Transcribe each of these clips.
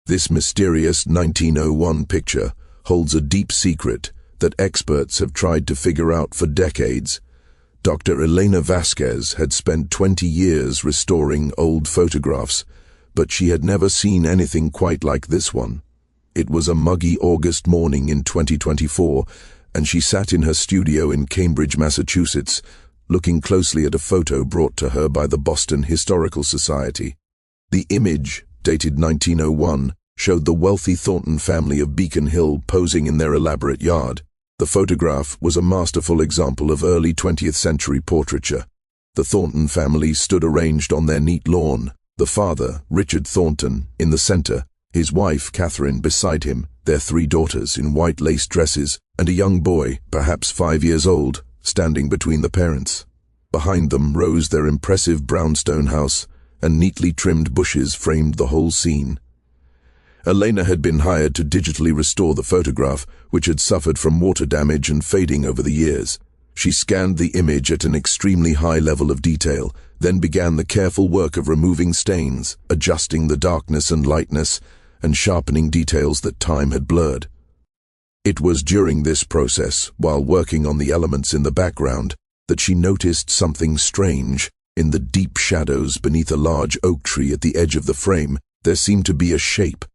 This mysterious 1901 picture holds a deep secret that experts have tried to figure out for decades. Dr. Elena Vasquez had spent 20 years restoring old photographs, but she had never seen anything quite like this one. It was a muggy August morning in 2024, and she sat in her studio in Cambridge, Massachusetts, looking closely at a photo brought to her by the Boston Historical Society. The image, dated 1901, showed the wealthy Thornton family of Beacon Hill posing in their elaborate yard. The photograph was a masterful example of early 20th century portraiture. The Thornton family stood arranged on their neat lawn, the father, Richard Thornton, in the center, his wife, Catherine, beside him, their 3 daughters in white lace dresses, and a young boy, perhaps 5 years old, standing between the parents. Behind them rose their impressive brownstone house, and neatly trimmed bushes framed the whole scene. Elena had been hired to digitally restore the photograph, which had suffered from water damage and fading over the years. She scanned the image at an extremely high level of detail, then began the careful work of removing stains, adjusting the darkness and lightness, and sharpening details that time had blurred. It was during this process, while working on the elements in the background, that she noticed something strange. In the deep shadows beneath a large oak tree at the edge of the frame, there seemed to be a shape,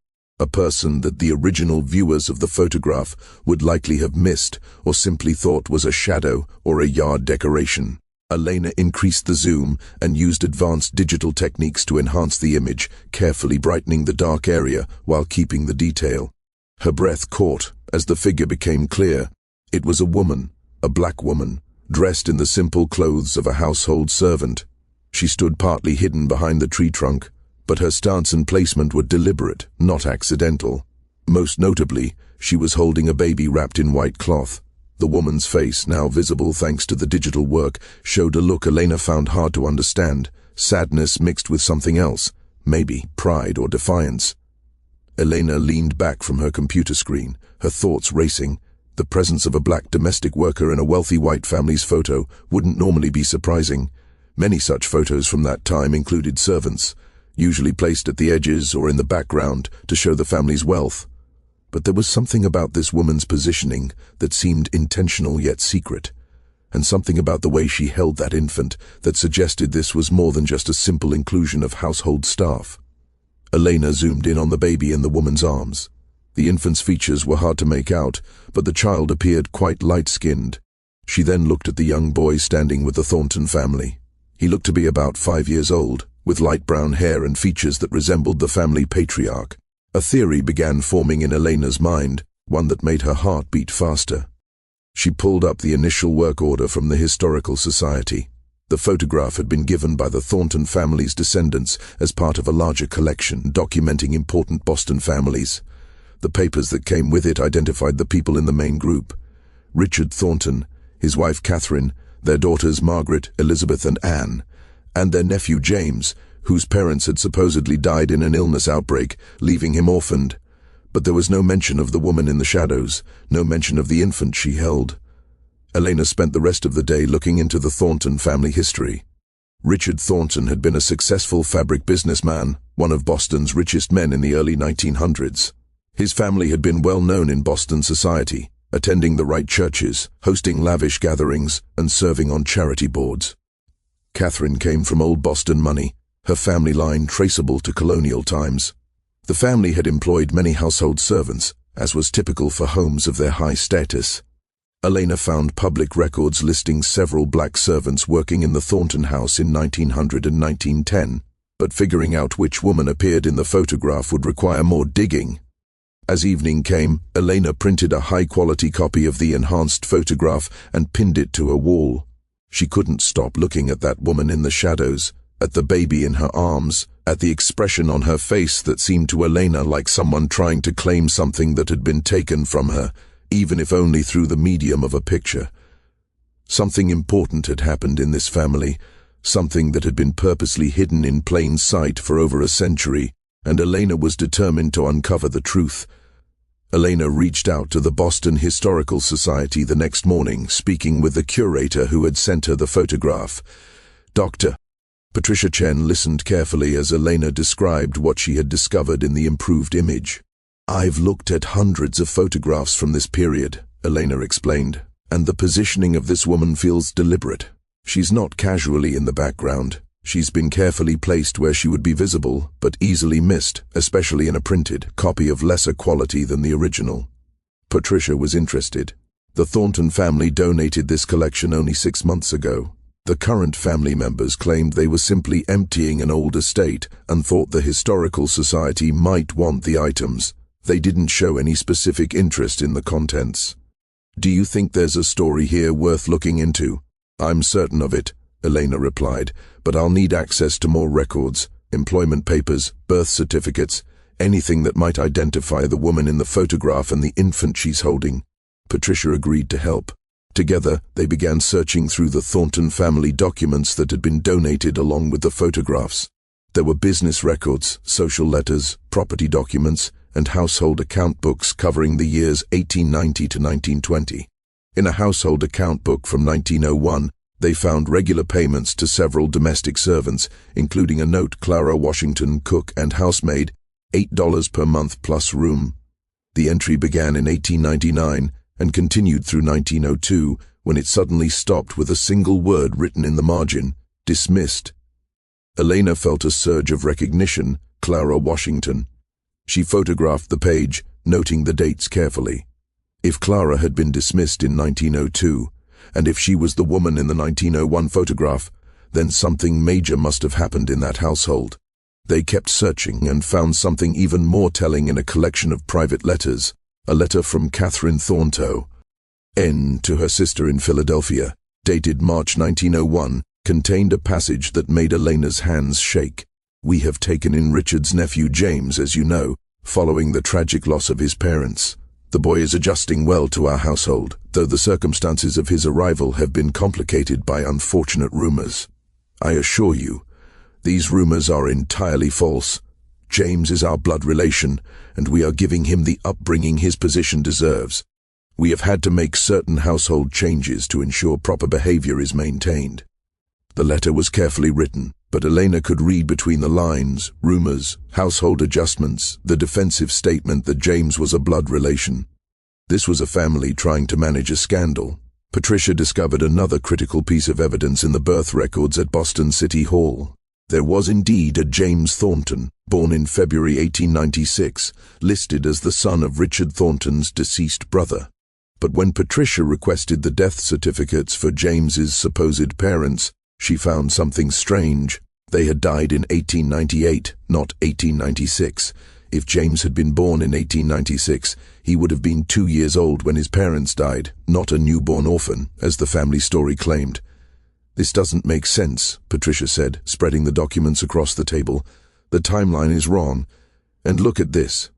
a person that the original viewers of the photograph would likely have missed or simply thought was a shadow or a yard decoration. Elena increased the zoom and used advanced digital techniques to enhance the image, carefully brightening the dark area while keeping the detail. Her breath caught as the figure became clear. It was a woman, a black woman, dressed in the simple clothes of a household servant. She stood partly hidden behind the tree trunk, but her stance and placement were deliberate, not accidental. Most notably, she was holding a baby wrapped in white cloth. The woman's face, now visible thanks to the digital work, showed a look Elena found hard to understand, sadness mixed with something else, maybe pride or defiance. Elena leaned back from her computer screen, her thoughts racing. The presence of a black domestic worker in a wealthy white family's photo wouldn't normally be surprising. Many such photos from that time included servants, usually placed at the edges or in the background to show the family's wealth. But there was something about this woman's positioning that seemed intentional yet secret, and something about the way she held that infant that suggested this was more than just a simple inclusion of household staff. Elena zoomed in on the baby in the woman's arms. The infant's features were hard to make out, but the child appeared quite light-skinned. She then looked at the young boy standing with the Thornton family. He looked to be about 5 years old, with light brown hair and features that resembled the family patriarch. A theory began forming in Elena's mind, one that made her heart beat faster. She pulled up the initial work order from the Historical Society. The photograph had been given by the Thornton family's descendants as part of a larger collection documenting important Boston families. The papers that came with it identified the people in the main group: Richard Thornton, his wife Catherine, their daughters Margaret, Elizabeth, and Anne, and their nephew James, whose parents had supposedly died in an illness outbreak, leaving him orphaned. But there was no mention of the woman in the shadows, no mention of the infant she held. Elena spent the rest of the day looking into the Thornton family history. Richard Thornton had been a successful fabric businessman, one of Boston's richest men in the early 1900s. His family had been well known in Boston society, attending the right churches, hosting lavish gatherings, and serving on charity boards. Catherine came from old Boston money, her family line traceable to colonial times. The family had employed many household servants, as was typical for homes of their high status. Elena found public records listing several black servants working in the Thornton house in 1900 and 1910, but figuring out which woman appeared in the photograph would require more digging. As evening came, Elena printed a high-quality copy of the enhanced photograph and pinned it to her wall. She couldn't stop looking at that woman in the shadows, at the baby in her arms, at the expression on her face that seemed to Elena like someone trying to claim something that had been taken from her, even if only through the medium of a picture. Something important had happened in this family, something that had been purposely hidden in plain sight for over a century, and Elena was determined to uncover the truth. Elena reached out to the Boston Historical Society the next morning, speaking with the curator who had sent her the photograph. "Doctor, Patricia Chen listened carefully as Elena described what she had discovered in the improved image. "I've looked at hundreds of photographs from this period," Elena explained, "and the positioning of this woman feels deliberate. She's not casually in the background. She's been carefully placed where she would be visible, but easily missed, especially in a printed copy of lesser quality than the original." Patricia was interested. The Thornton family donated this collection only 6 months ago. The current family members claimed they were simply emptying an old estate and thought the Historical Society might want the items. They didn't show any specific interest in the contents. "Do you think there's a story here worth looking into?" "I'm certain of it," Elena replied, "but I'll need access to more records, employment papers, birth certificates, anything that might identify the woman in the photograph and the infant she's holding." Patricia agreed to help. Together, they began searching through the Thornton family documents that had been donated along with the photographs. There were business records, social letters, property documents, and household account books covering the years 1890 to 1920. In a household account book from 1901, they found regular payments to several domestic servants, including a note Clara Washington, cook and housemaid, $8 per month plus room. The entry began in 1899 and continued through 1902, when it suddenly stopped with a single word written in the margin, "Dismissed." Elena felt a surge of recognition, Clara Washington. She photographed the page, noting the dates carefully. If Clara had been dismissed in 1902, and if she was the woman in the 1901 photograph, then something major must have happened in that household. They kept searching and found something even more telling in a collection of private letters. A letter from Catherine Thornton N. to her sister in Philadelphia, dated March 1901, contained a passage that made Elena's hands shake. "We have taken in Richard's nephew James, as you know, following the tragic loss of his parents. The boy is adjusting well to our household, though the circumstances of his arrival have been complicated by unfortunate rumors. I assure you, these rumors are entirely false. James is our blood relation, and we are giving him the upbringing his position deserves. We have had to make certain household changes to ensure proper behavior is maintained." The letter was carefully written, but Elena could read between the lines, rumors, household adjustments, the defensive statement that James was a blood relation. This was a family trying to manage a scandal. Patricia discovered another critical piece of evidence in the birth records at Boston City Hall. There was indeed a James Thornton, born in February 1896, listed as the son of Richard Thornton's deceased brother. But when Patricia requested the death certificates for James's supposed parents, she found something strange. They had died in 1898, not 1896. If James had been born in 1896, he would have been 2 years old when his parents died, not a newborn orphan, as the family story claimed. "This doesn't make sense," Patricia said, spreading the documents across the table. "The timeline is wrong. And look at this.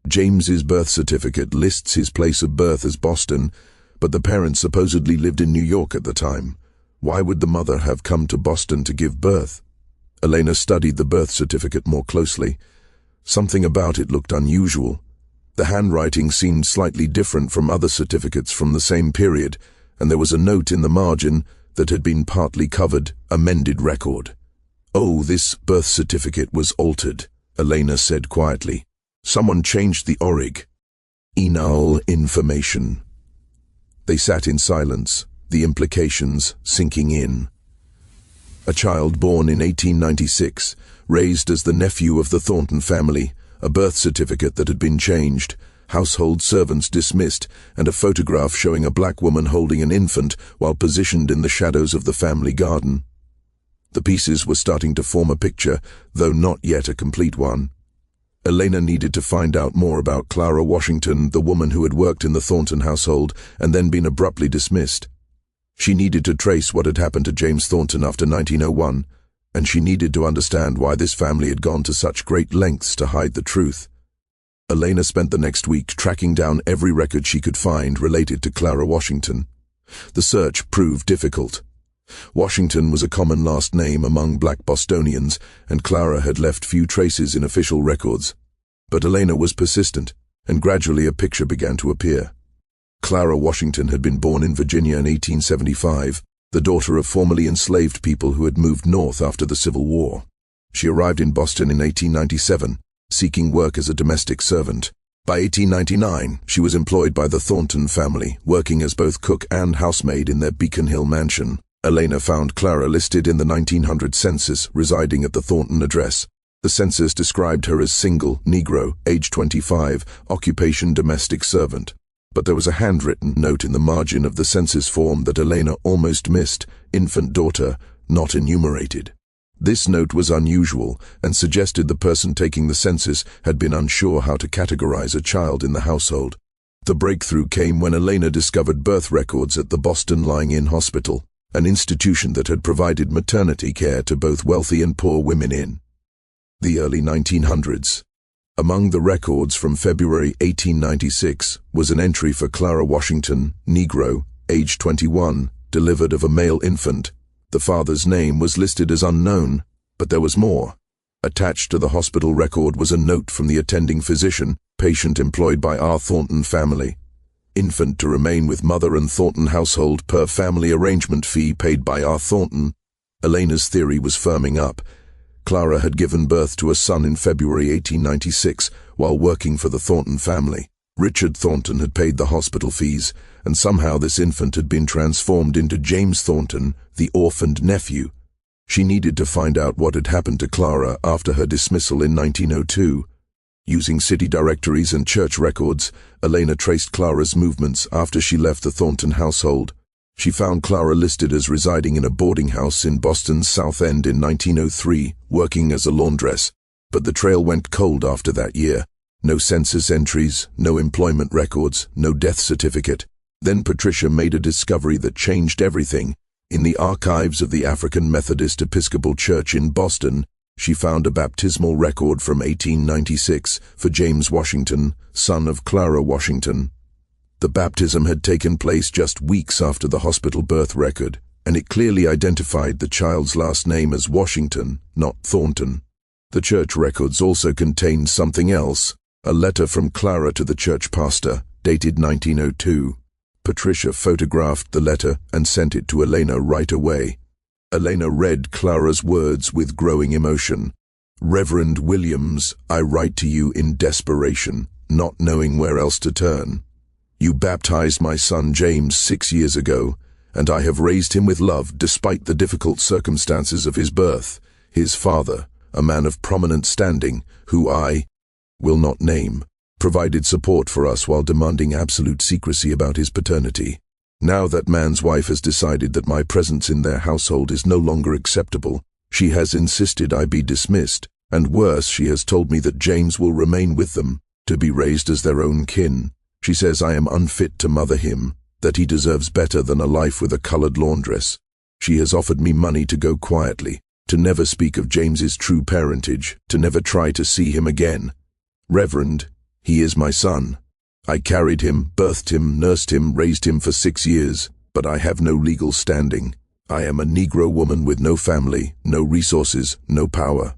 James's birth certificate lists his place of birth as Boston, but the parents supposedly lived in New York at the time. Why would the mother have come to Boston to give birth?" Elena studied the birth certificate more closely. Something about it looked unusual. The handwriting seemed slightly different from other certificates from the same period, and there was a note in the margin that had been partly covered, amended record. "Oh, this birth certificate was altered," Elena said quietly. "Someone changed the orig. Enal information." They sat in silence, the implications sinking in. A child born in 1896, raised as the nephew of the Thornton family, a birth certificate that had been changed, household servants dismissed, and a photograph showing a black woman holding an infant while positioned in the shadows of the family garden. The pieces were starting to form a picture, though not yet a complete one. Elena needed to find out more about Clara Washington, the woman who had worked in the Thornton household and then been abruptly dismissed. She needed to trace what had happened to James Thornton after 1901, and she needed to understand why this family had gone to such great lengths to hide the truth. Elena spent the next week tracking down every record she could find related to Clara Washington. The search proved difficult. Washington was a common last name among black Bostonians, and Clara had left few traces in official records. But Elena was persistent, and gradually a picture began to appear. Clara Washington had been born in Virginia in 1875. the daughter of formerly enslaved people who had moved north after the Civil War. She arrived in Boston in 1897, seeking work as a domestic servant. By 1899, she was employed by the Thornton family, working as both cook and housemaid in their Beacon Hill mansion. Elena found Clara listed in the 1900 census, residing at the Thornton address. The census described her as single, Negro, age 25, occupation domestic servant. But there was a handwritten note in the margin of the census form that Elena almost missed: infant daughter, not enumerated. This note was unusual and suggested the person taking the census had been unsure how to categorize a child in the household. The breakthrough came when Elena discovered birth records at the Boston Lying-In Hospital, an institution that had provided maternity care to both wealthy and poor women in the early 1900s. Among the records from February 1896 was an entry for Clara Washington, Negro, age 21, delivered of a male infant. The father's name was listed as unknown, but there was more. Attached to the hospital record was a note from the attending physician, patient employed by R. Thornton family. Infant to remain with mother and Thornton household per family arrangement fee paid by R. Thornton. Elena's theory was firming up. Clara had given birth to a son in February 1896 while working for the Thornton family. Richard Thornton had paid the hospital fees, and somehow this infant had been transformed into James Thornton, the orphaned nephew. She needed to find out what had happened to Clara after her dismissal in 1902. Using city directories and church records, Elena traced Clara's movements after she left the Thornton household. She found Clara listed as residing in a boarding house in Boston's South End in 1903, working as a laundress. But the trail went cold after that year. No census entries, no employment records, no death certificate. Then Patricia made a discovery that changed everything. In the archives of the African Methodist Episcopal Church in Boston, she found a baptismal record from 1896 for James Washington, son of Clara Washington. The baptism had taken place just weeks after the hospital birth record, and it clearly identified the child's last name as Washington, not Thornton. The church records also contained something else, a letter from Clara to the church pastor, dated 1902. Patricia photographed the letter and sent it to Elena right away. Elena read Clara's words with growing emotion. "Reverend Williams, I write to you in desperation, not knowing where else to turn. You baptized my son James 6 years ago, and I have raised him with love despite the difficult circumstances of his birth. His father, a man of prominent standing, who I will not name, provided support for us while demanding absolute secrecy about his paternity. Now that man's wife has decided that my presence in their household is no longer acceptable, she has insisted I be dismissed, and worse, she has told me that James will remain with them, to be raised as their own kin. She says I am unfit to mother him, that he deserves better than a life with a colored laundress. She has offered me money to go quietly, to never speak of James's true parentage, to never try to see him again. Reverend, he is my son. I carried him, birthed him, nursed him, raised him for 6 years, but I have no legal standing. I am a Negro woman with no family, no resources, no power.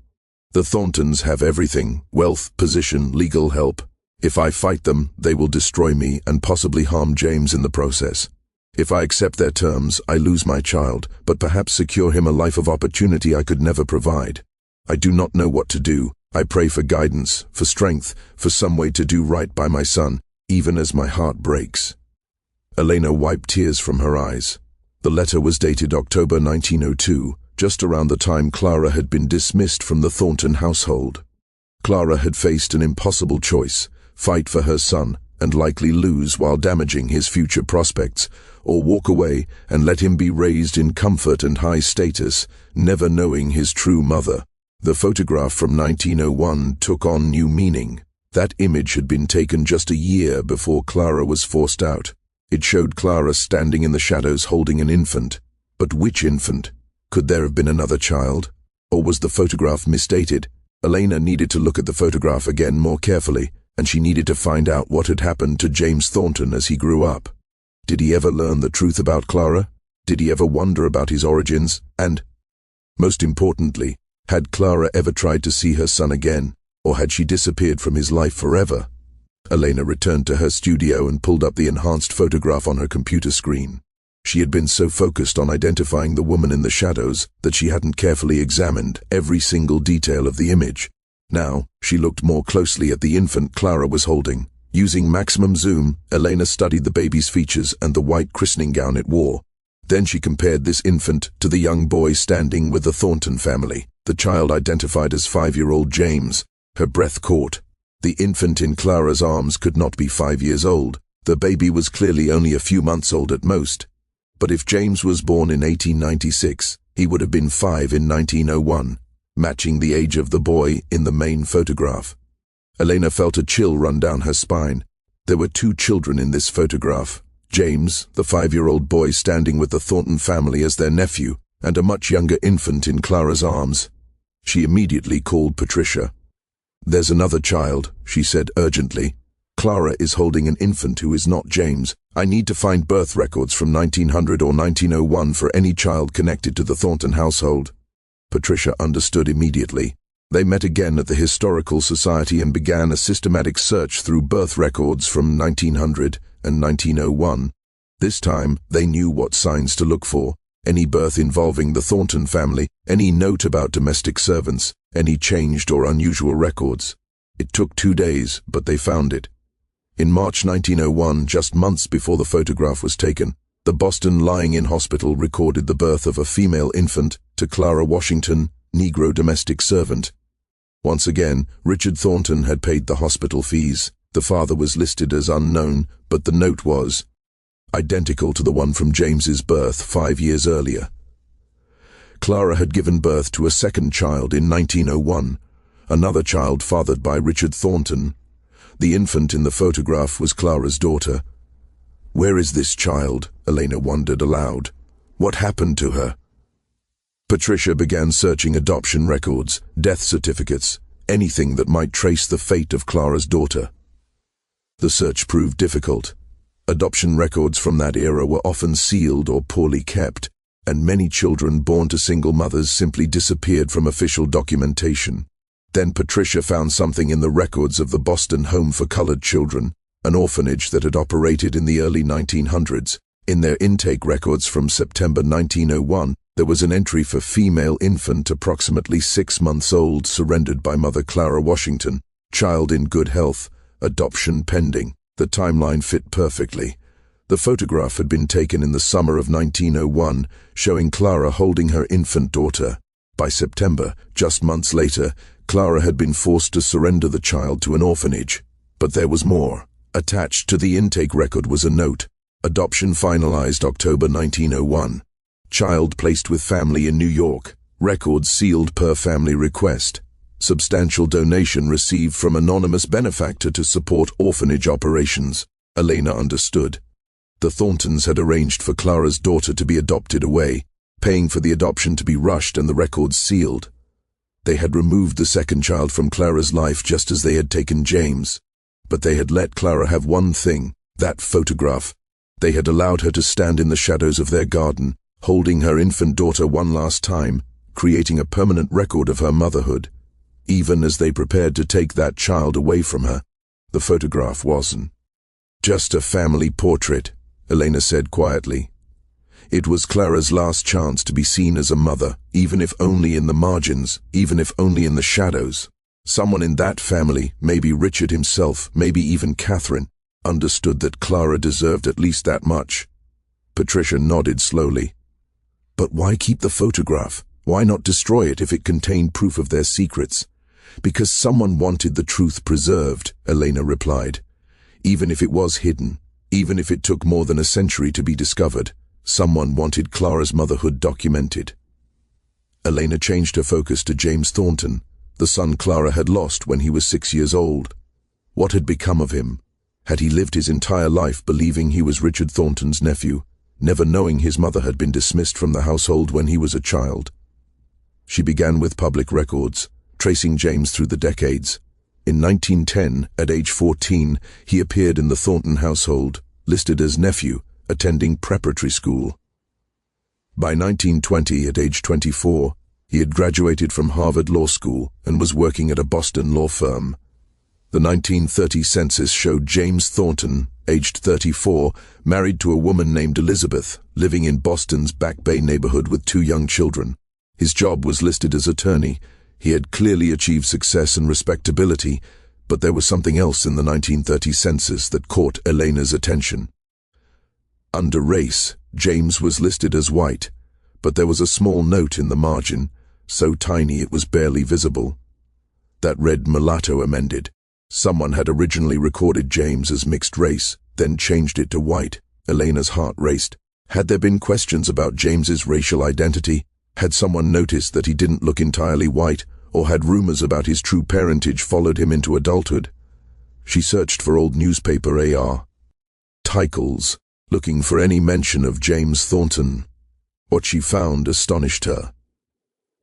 The Thorntons have everything: wealth, position, legal help. If I fight them, they will destroy me and possibly harm James in the process. If I accept their terms, I lose my child, but perhaps secure him a life of opportunity I could never provide. I do not know what to do. I pray for guidance, for strength, for some way to do right by my son, even as my heart breaks." Elena wiped tears from her eyes. The letter was dated October 1902, just around the time Clara had been dismissed from the Thornton household. Clara had faced an impossible choice: fight for her son and likely lose while damaging his future prospects, or walk away and let him be raised in comfort and high status, never knowing his true mother. The photograph from 1901 took on new meaning. That image had been taken just a year before Clara was forced out. It showed Clara standing in the shadows holding an infant. But which infant? Could there have been another child? Or was the photograph misdated? Elena needed to look at the photograph again more carefully, and she needed to find out what had happened to James Thornton as he grew up. Did he ever learn the truth about Clara? Did he ever wonder about his origins? And, most importantly, had Clara ever tried to see her son again, or had she disappeared from his life forever? Elena returned to her studio and pulled up the enhanced photograph on her computer screen. She had been so focused on identifying the woman in the shadows that she hadn't carefully examined every single detail of the image. Now, she looked more closely at the infant Clara was holding. Using maximum zoom, Elena studied the baby's features and the white christening gown it wore. Then she compared this infant to the young boy standing with the Thornton family, the child identified as 5-year-old James. Her breath caught. The infant in Clara's arms could not be 5 years old. The baby was clearly only a few months old at most. But if James was born in 1896, he would have been 5 in 1901, matching the age of the boy in the main photograph. Elena felt a chill run down her spine. There were 2 children in this photograph. James, the 5-year-old boy standing with the Thornton family as their nephew, and a much younger infant in Clara's arms. She immediately called Patricia. "There's another child," she said urgently. "Clara is holding an infant who is not James. I need to find birth records from 1900 or 1901 for any child connected to the Thornton household." Patricia understood immediately. They met again at the Historical Society and began a systematic search through birth records from 1900 and 1901. This time, they knew what signs to look for: any birth involving the Thornton family, any note about domestic servants, any changed or unusual records. It took 2 days, but they found it. In March 1901, just months before the photograph was taken, the Boston Lying-in Hospital recorded the birth of a female infant to Clara Washington, Negro domestic servant. Once again, Richard Thornton had paid the hospital fees. The father was listed as unknown, but the note was identical to the one from James's birth 5 years earlier. Clara had given birth to a second child in 1901, another child fathered by Richard Thornton. The infant in the photograph was Clara's daughter. "Where is this child?" Elena wondered aloud. "What happened to her?" Patricia began searching adoption records, death certificates, anything that might trace the fate of Clara's daughter. The search proved difficult. Adoption records from that era were often sealed or poorly kept, and many children born to single mothers simply disappeared from official documentation. Then Patricia found something in the records of the Boston Home for Colored Children, an orphanage that had operated in the early 1900s. In their intake records from September 1901, there was an entry for female infant approximately 6 months old surrendered by mother Clara Washington, child in good health, adoption pending. The timeline fit perfectly. The photograph had been taken in the summer of 1901, showing Clara holding her infant daughter. By September, just months later, Clara had been forced to surrender the child to an orphanage. But there was more. Attached to the intake record was a note: adoption finalized October 1901. Child placed with family in New York. Records sealed per family request. Substantial donation received from anonymous benefactor to support orphanage operations. Elena understood. The Thorntons had arranged for Clara's daughter to be adopted away, paying for the adoption to be rushed and the records sealed. They had removed the second child from Clara's life just as they had taken James. But they had let Clara have one thing, that photograph. They had allowed her to stand in the shadows of their garden, holding her infant daughter one last time, creating a permanent record of her motherhood. Even as they prepared to take that child away from her, the photograph wasn't just a family portrait, Elena said quietly. It was Clara's last chance to be seen as a mother, even if only in the margins, even if only in the shadows. Someone in that family, maybe Richard himself, maybe even Catherine, understood that Clara deserved at least that much. Patricia nodded slowly. But why keep the photograph? Why not destroy it if it contained proof of their secrets? Because someone wanted the truth preserved, Elena replied. Even if it was hidden, even if it took more than a century to be discovered, someone wanted Clara's motherhood documented. Elena changed her focus to James Thornton, the son Clara had lost when he was 6 years old. What had become of him? Had he lived his entire life believing he was Richard Thornton's nephew, never knowing his mother had been dismissed from the household when he was a child? She began with public records, tracing James through the decades. In 1910, at age 14, he appeared in the Thornton household, listed as nephew, attending preparatory school. By 1920, at age 24, he had graduated from Harvard Law School and was working at a Boston law firm. The 1930 census showed James Thornton aged 34, married to a woman named Elizabeth, living in Boston's Back Bay neighborhood with 2 young children. His job was listed as attorney. He had clearly achieved success and respectability, but there was something else in the 1930 census that caught Elena's attention. Under race, James was listed as white, but there was a small note in the margin, so tiny it was barely visible. That read mulatto amended. Someone had originally recorded James as mixed race, then changed it to white. Elena's heart raced. Had there been questions about James's racial identity? Had someone noticed that he didn't look entirely white, or had rumors about his true parentage followed him into adulthood? She searched for old newspaper articles, looking for any mention of James Thornton. What she found astonished her.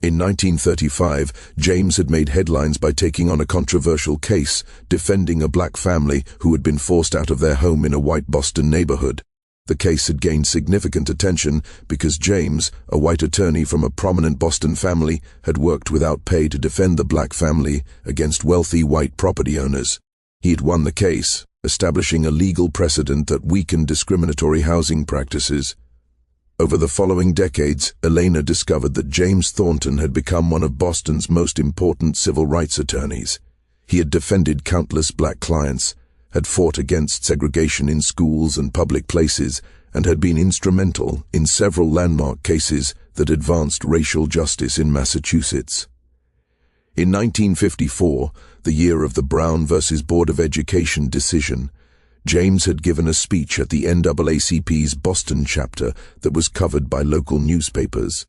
In 1935, James had made headlines by taking on a controversial case, defending a black family who had been forced out of their home in a white Boston neighborhood. The case had gained significant attention because James, a white attorney from a prominent Boston family, had worked without pay to defend the black family against wealthy white property owners. He had won the case, establishing a legal precedent that weakened discriminatory housing practices. Over the following decades, Elena discovered that James Thornton had become one of Boston's most important civil rights attorneys. He had defended countless black clients, had fought against segregation in schools and public places, and had been instrumental in several landmark cases that advanced racial justice in Massachusetts. In 1954, the year of the Brown versus Board of Education decision, James had given a speech at the NAACP's Boston chapter that was covered by local newspapers.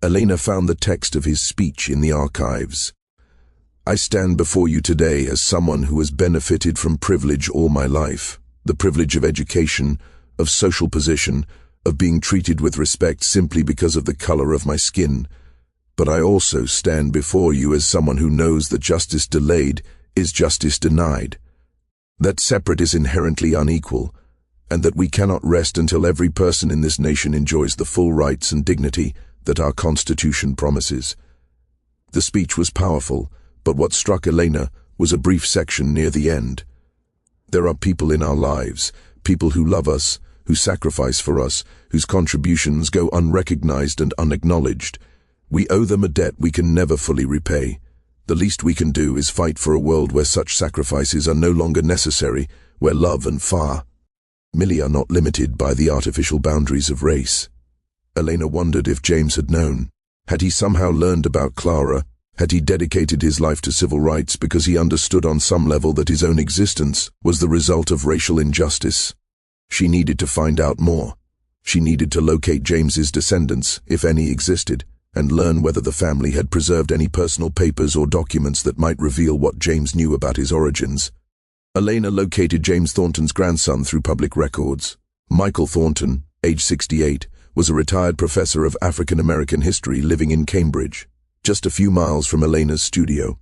Elena found the text of his speech in the archives. "I stand before you today as someone who has benefited from privilege all my life, the privilege of education, of social position, of being treated with respect simply because of the color of my skin. But I also stand before you as someone who knows that justice delayed is justice denied, that separate is inherently unequal, and that we cannot rest until every person in this nation enjoys the full rights and dignity that our Constitution promises." The speech was powerful, but what struck Elena was a brief section near the end. There are people in our lives, people who love us, who sacrifice for us, whose contributions go unrecognized and unacknowledged. We owe them a debt we can never fully repay. The least we can do is fight for a world where such sacrifices are no longer necessary, where love and family are not limited by the artificial boundaries of race. Elena wondered if James had known. Had he somehow learned about Clara? Had he dedicated his life to civil rights because he understood on some level that his own existence was the result of racial injustice? She needed to find out more. She needed to locate James's descendants, if any existed, and learn whether the family had preserved any personal papers or documents that might reveal what James knew about his origins. Elena located James Thornton's grandson through public records. Michael Thornton, age 68, was a retired professor of African American history living in Cambridge, just a few miles from Elena's studio.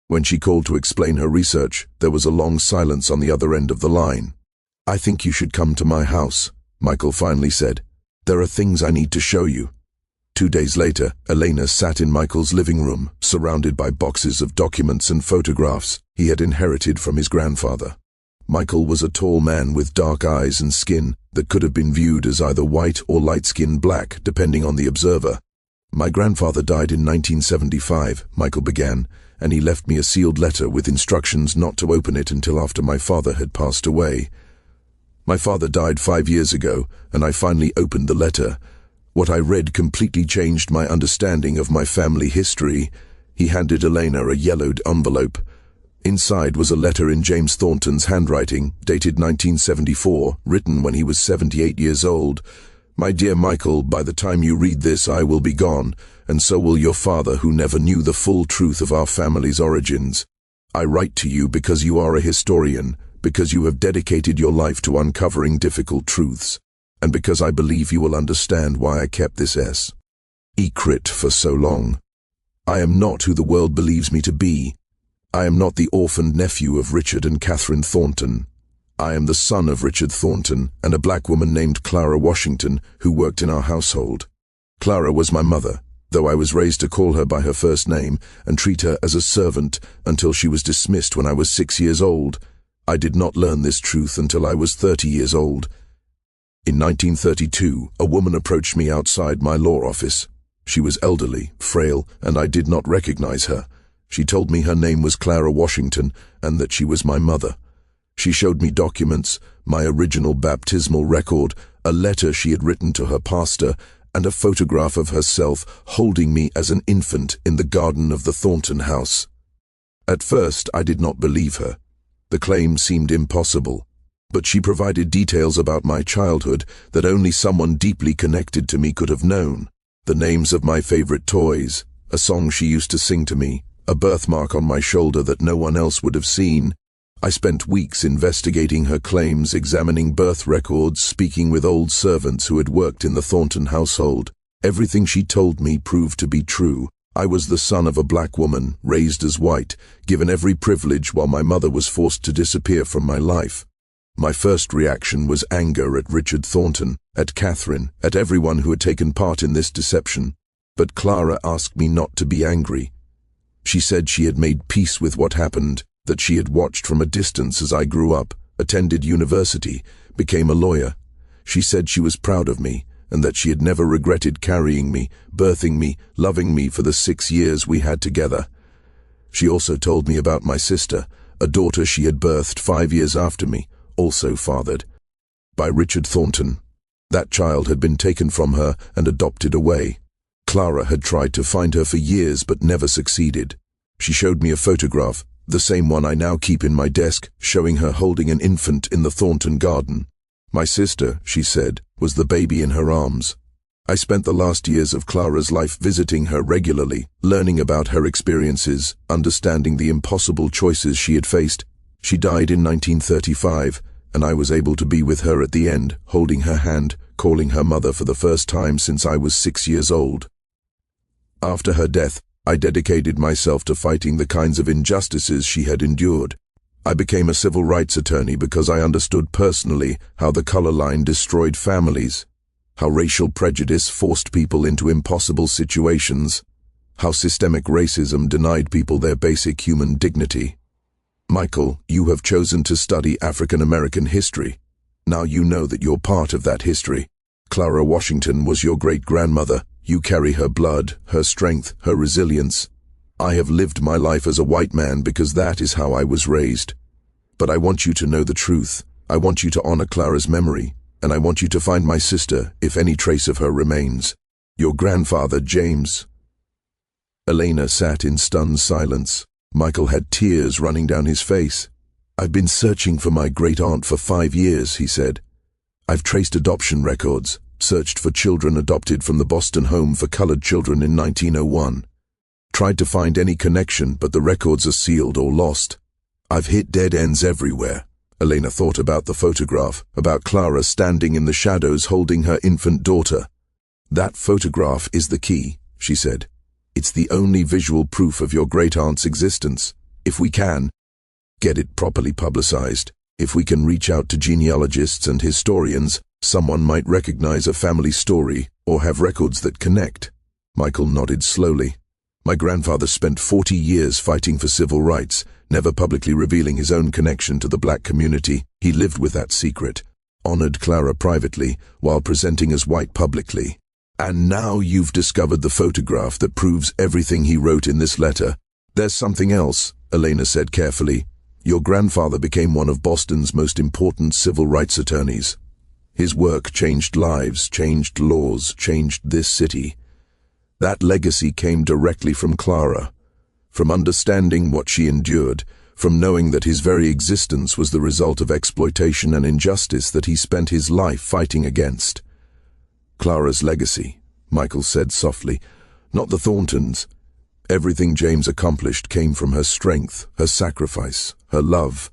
When she called to explain her research, there was a long silence on the other end of the line. "I think you should come to my house," Michael finally said. "There are things I need to show you." 2 days later, Elena sat in Michael's living room, surrounded by boxes of documents and photographs he had inherited from his grandfather. Michael was a tall man with dark eyes and skin that could have been viewed as either white or light-skinned black, depending on the observer. "My grandfather died in 1975, Michael began, and he left me a sealed letter with instructions not to open it until after my father had passed away. My father died 5 years ago, and I finally opened the letter. What I read completely changed my understanding of my family history." He handed Elena a yellowed envelope. Inside was a letter in James Thornton's handwriting, dated 1974, written when he was 78 years old. "My dear Michael, by the time you read this I will be gone, and so will your father, who never knew the full truth of our family's origins. I write to you because you are a historian, because you have dedicated your life to uncovering difficult truths, and because I believe you will understand why I kept this secret for so long. I am not who the world believes me to be. I am not the orphaned nephew of Richard and Catherine Thornton. I am the son of Richard Thornton and a black woman named Clara Washington who worked in our household. Clara was my mother, though I was raised to call her by her first name and treat her as a servant until she was dismissed when I was 6 years old. I did not learn this truth until I was 30 years old. In 1932, a woman approached me outside my law office. She was elderly, frail, and I did not recognize her. She told me her name was Clara Washington and that she was my mother. She showed me documents, my original baptismal record, a letter she had written to her pastor, and a photograph of herself holding me as an infant in the garden of the Thornton house. At first, I did not believe her. The claim seemed impossible, but she provided details about my childhood that only someone deeply connected to me could have known. The names of my favorite toys, a song she used to sing to me, a birthmark on my shoulder that no one else would have seen. I spent weeks investigating her claims, examining birth records, speaking with old servants who had worked in the Thornton household. Everything she told me proved to be true. I was the son of a black woman, raised as white, given every privilege while my mother was forced to disappear from my life. My first reaction was anger at Richard Thornton, at Catherine, at everyone who had taken part in this deception. But Clara asked me not to be angry. She said she had made peace with what happened, that she had watched from a distance as I grew up, attended university, became a lawyer. She said she was proud of me, and that she had never regretted carrying me, birthing me, loving me for the 6 years we had together. She also told me about my sister, a daughter she had birthed 5 years after me, also fathered by Richard Thornton. That child had been taken from her and adopted away. Clara had tried to find her for years but never succeeded. She showed me a photograph, the same one I now keep in my desk, showing her holding an infant in the Thornton garden. My sister, she said, was the baby in her arms. I spent the last years of Clara's life visiting her regularly, learning about her experiences, understanding the impossible choices she had faced. She died in 1935, and I was able to be with her at the end, holding her hand, calling her mother for the first time since I was 6 years old. After her death, I dedicated myself to fighting the kinds of injustices she had endured. I became a civil rights attorney because I understood personally how the color line destroyed families, how racial prejudice forced people into impossible situations, how systemic racism denied people their basic human dignity. Michael, you have chosen to study African American history. Now you know that you're part of that history. Clara Washington was your great-grandmother. You carry her blood, her strength, her resilience. I have lived my life as a white man because that is how I was raised. But I want you to know the truth. I want you to honor Clara's memory, and I want you to find my sister, if any trace of her remains. Your grandfather, James. Elena sat in stunned silence. Michael had tears running down his face. I've been searching for my great-aunt for 5 years, he said. I've traced adoption records, searched for children adopted from the Boston Home for Colored Children in 1901. Tried to find any connection, but the records are sealed or lost. I've hit dead ends everywhere. Elena thought about the photograph, about Clara standing in the shadows holding her infant daughter. That photograph is the key, she said. It's the only visual proof of your great-aunt's existence. If we can get it properly publicized, if we can reach out to genealogists and historians, someone might recognize a family story or have records that connect. Michael nodded slowly. My grandfather spent 40 years fighting for civil rights, never publicly revealing his own connection to the black community. He lived with that secret, honored Clara privately, while presenting as white publicly. And now you've discovered the photograph that proves everything he wrote in this letter. There's something else, Elena said carefully. Your grandfather became one of Boston's most important civil rights attorneys. His work changed lives, changed laws, changed this city. That legacy came directly from Clara, from understanding what she endured, from knowing that his very existence was the result of exploitation and injustice that he spent his life fighting against. Clara's legacy, Michael said softly, not the Thorntons. Everything James accomplished came from her strength, her sacrifice, her love.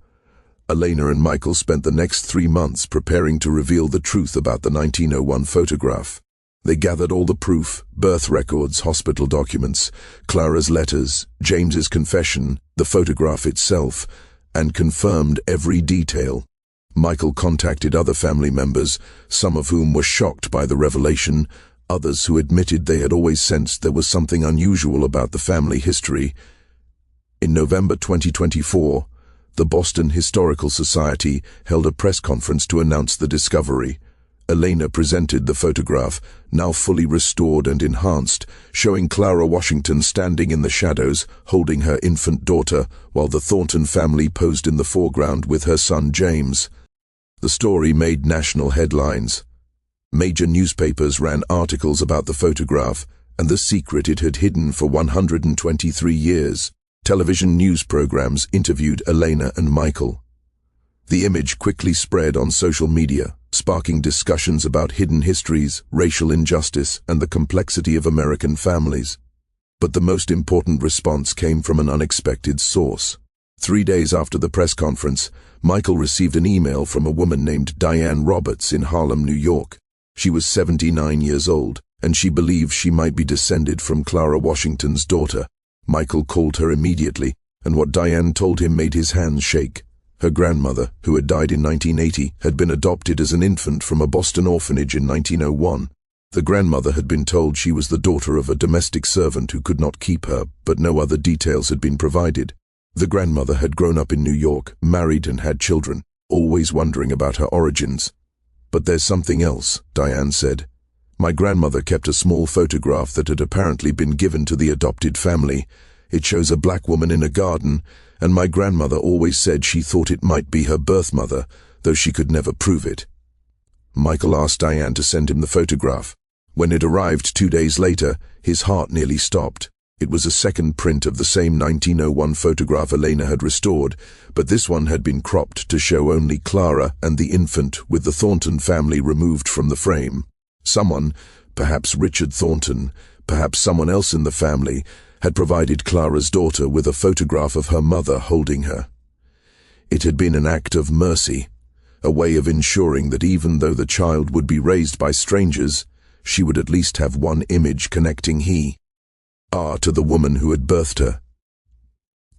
Elena and Michael spent the next 3 months preparing to reveal the truth about the 1901 photograph. They gathered all the proof, birth records, hospital documents, Clara's letters, James's confession, the photograph itself, and confirmed every detail. Michael contacted other family members, some of whom were shocked by the revelation, others who admitted they had always sensed there was something unusual about the family history. In November 2024, the Boston Historical Society held a press conference to announce the discovery. Elena presented the photograph, now fully restored and enhanced, showing Clara Washington standing in the shadows, holding her infant daughter, while the Thornton family posed in the foreground with her son James. The story made national headlines. Major newspapers ran articles about the photograph and the secret it had hidden for 123 years. Television news programs interviewed Elena and Michael. The image quickly spread on social media, sparking discussions about hidden histories, racial injustice, and the complexity of American families. But the most important response came from an unexpected source. 3 days after the press conference, Michael received an email from a woman named Diane Roberts in Harlem, New York. She was 79 years old, and she believed she might be descended from Clara Washington's daughter. Michael called her immediately, and what Diane told him made his hands shake. Her grandmother, who had died in 1980, had been adopted as an infant from a Boston orphanage in 1901. The grandmother had been told she was the daughter of a domestic servant who could not keep her, but no other details had been provided. The grandmother had grown up in New York, married and had children, always wondering about her origins. "But there's something else," Diane said. "My grandmother kept a small photograph that had apparently been given to the adopted family. It shows a black woman in a garden, and my grandmother always said she thought it might be her birth mother, though she could never prove it." Michael asked Diane to send him the photograph. When it arrived 2 days later, his heart nearly stopped. It was a second print of the same 1901 photograph Elena had restored, but this one had been cropped to show only Clara and the infant, with the Thornton family removed from the frame. Someone, perhaps Richard Thornton, perhaps someone else in the family, had provided Clara's daughter with a photograph of her mother holding her. It had been an act of mercy, a way of ensuring that even though the child would be raised by strangers, she would at least have one image connecting to the woman who had birthed her.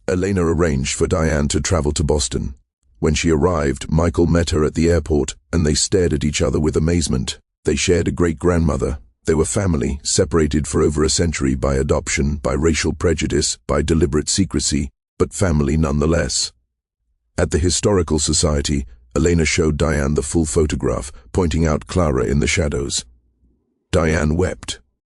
Elena arranged for Diane to travel to Boston. When she arrived, Michael met her at the airport, and they stared at each other with amazement. They shared a great-grandmother. They were family, separated for over a century by adoption, by racial prejudice, by deliberate secrecy, but family nonetheless. At the Historical Society, Elena showed Diane the full photograph, pointing out Clara in the shadows. Diane wept.